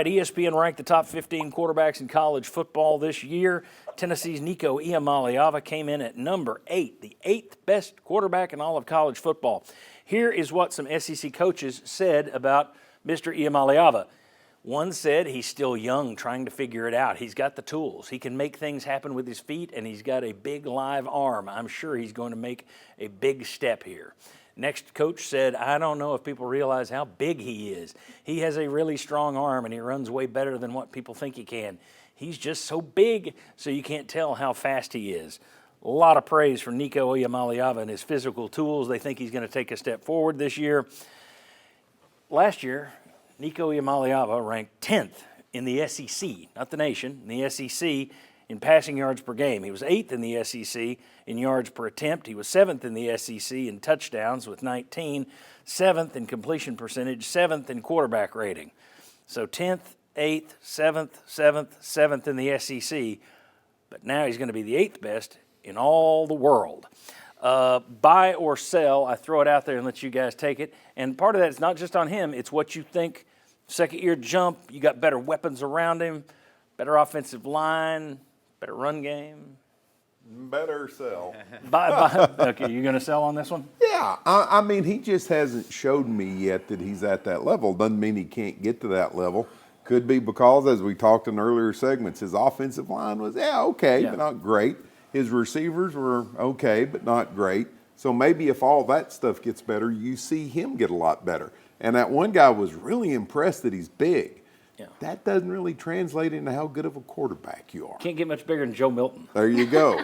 ESPN ranked the top 15 quarterbacks in college football this year. Tennessee's Nico Iamaleava came in at number 8, the 8th best quarterback in all of college football. Here is what some SEC coaches said about Mr. Iamaleava. One said he's still young, trying to figure it out. He's got the tools. He can make things happen with his feet, and he's got a big live arm. I'm sure he's going to make a big step here. Next coach said, I don't know if people realize how big he is. He has a really strong arm, and he runs way better than what people think he can. He's just so big, so you can't tell how fast he is. A lot of praise for Nico Iamaleava and his physical tools. They think he's going to take a step forward this year. Last year, Nico Iamaleava ranked 10th in the SEC, not the nation, in the SEC in passing yards per game. He was 8th in the SEC in yards per attempt. He was 7th in the SEC in touchdowns with 19, 7th in completion percentage, 7th in quarterback rating. So 10th, 8th, 7th, 7th, 7th in the SEC, but now he's going to be the 8th best in all the world. Buy or sell, I throw it out there and let you guys take it. And part of that is not just on him, it's what you think. Second year jump, you got better weapons around him, better offensive line, better run game. Better sell. Okay, you going to sell on this one? Yeah, I mean, he just hasn't showed me yet that he's at that level. Doesn't mean he can't get to that level. Could be because, as we talked in earlier segments, his offensive line was, okay, but not great. His receivers were okay, but not great. So maybe if all that stuff gets better, you see him get a lot better. And that one guy was really impressed that he's big. Yeah. That doesn't really translate into how good of a quarterback you are. Can't get much bigger than Joe Milton. There you go.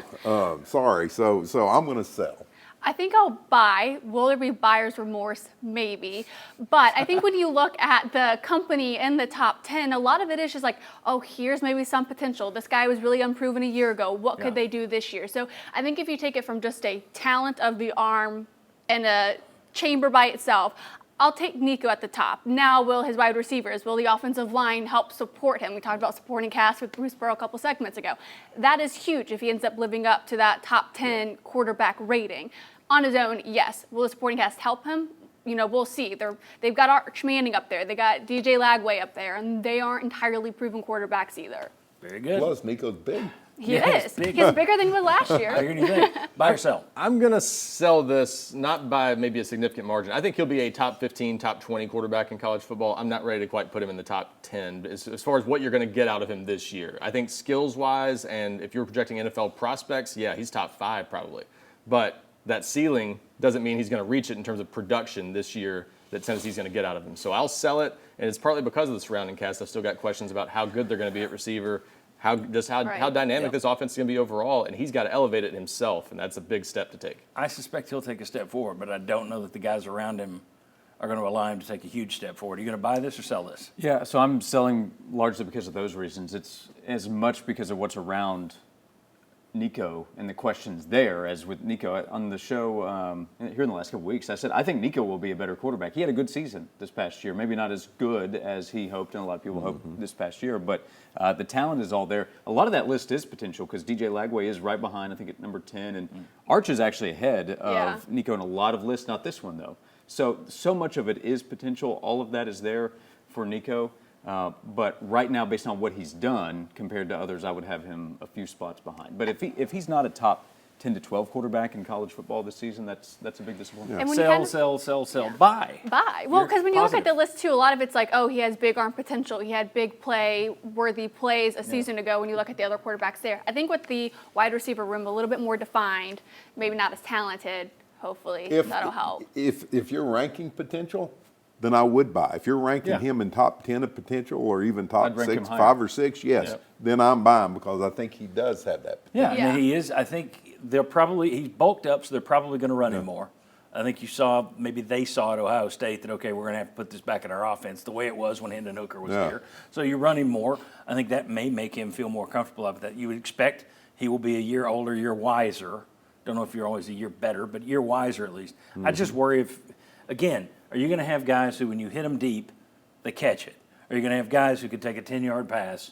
Sorry. So I'm going to sell. I think I'll buy. Will there be buyer's remorse? Maybe. But I think when you look at the company in the top 10, a lot of it is just like, oh, here's maybe some potential. This guy was really unproven a year ago. What could they do this year? So I think if you take it from just a talent of the arm and a chamber by itself, I'll take Nico at the top. Now, will his wide receivers, will the offensive line help support him? We talked about supporting cast with Bruce Burrow a couple segments ago. That is huge if he ends up living up to that top 10 quarterback rating. On his own, yes. Will the supporting cast help him? You know, we'll see. They've got Arch Manning up there. They got DJ Lagway up there, and they aren't entirely proven quarterbacks either. Very good. Plus, Nico's big. He is. He's bigger than he was last year. Bigger than you think. Buy or sell? I'm going to sell this, not by maybe a significant margin. I think he'll be a top 15, top 20 quarterback in college football. I'm not ready to quite put him in the top 10 as far as what you're going to get out of him this year. I think skills-wise, and if you're projecting NFL prospects, yeah, he's top 5 probably. But that ceiling doesn't mean he's going to reach it in terms of production this year that Tennessee's going to get out of him. So I'll sell it, and it's partly because of the surrounding cast. I've still got questions about how good they're going to be at receiver, how dynamic this offense is going to be overall, and he's got to elevate it himself, and that's a big step to take. I suspect he'll take a step forward, but I don't know that the guys around him are going to allow him to take a huge step forward. Are you going to buy this or sell this? Yeah, so I'm selling largely because of those reasons. It's as much because of what's around Nico and the questions there as with Nico. On the show here in the last couple of weeks, I said, I think Nico will be a better quarterback. He had a good season this past year. Maybe not as good as he hoped and a lot of people hoped this past year, but the talent is all there. A lot of that list is potential because DJ Lagway is right behind, I think, at number 10, and Arch is actually ahead of Nico in a lot of lists, not this one, though. So much of it is potential. All of that is there for Nico. But right now, based on what he's done compared to others, I would have him a few spots behind. But if he's not a top 10 to 12 quarterback in college football this season, that's a big disappointment. Yeah. Sell. Buy. Well, because when you look at the list, too, a lot of it's like, oh, he has big arm potential. He had big play-worthy plays a season ago when you look at the other quarterbacks there. I think with the wide receiver room a little bit more defined, maybe not as talented, hopefully, that'll help. If you're ranking potential, then I would buy. If you're ranking him in top 10 of potential or even top 6, 5 or 6, then I'm buying because I think he does have that potential. Yeah, I mean, he is. I think he's bulked up, so they're probably going to run him more. I think maybe they saw at Ohio State that, okay, we're going to have to put this back in our offense the way it was when Hendon Hooker was here. So you run him more. I think that may make him feel more comfortable with that. You would expect he will be a year older, year wiser. Don't know if you're always a year better, but year wiser at least. I just worry if, again, are you going to have guys who, when you hit them deep, they catch it? Are you going to have guys who can take a 10-yard pass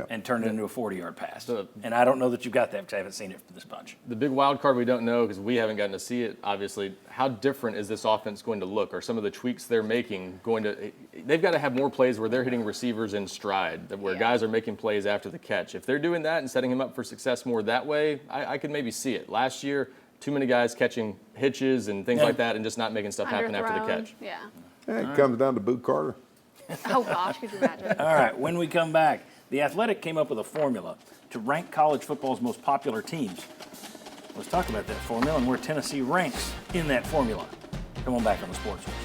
and turn it into a 40-yard pass. And I don't know that you got that because I haven't seen it from this bunch. The big wild card we don't know because we haven't gotten to see it, obviously, how different is this offense going to look? Are some of the tweaks they're making going to – they've got to have more plays where they're hitting receivers in stride, where guys are making plays after the catch. If they're doing that and setting him up for success more that way, I could maybe see it. Last year, too many guys catching hitches and things like that and just not making stuff happen after the Underthrown. catch. Yeah. Yeah, it comes down to Boot Carter. Oh gosh, could you imagine? All right, when we come back, The Athletic came up with a formula to rank college football's most popular teams. Let's talk about that formula and where Tennessee ranks in that formula. Come on back on the Sports Source.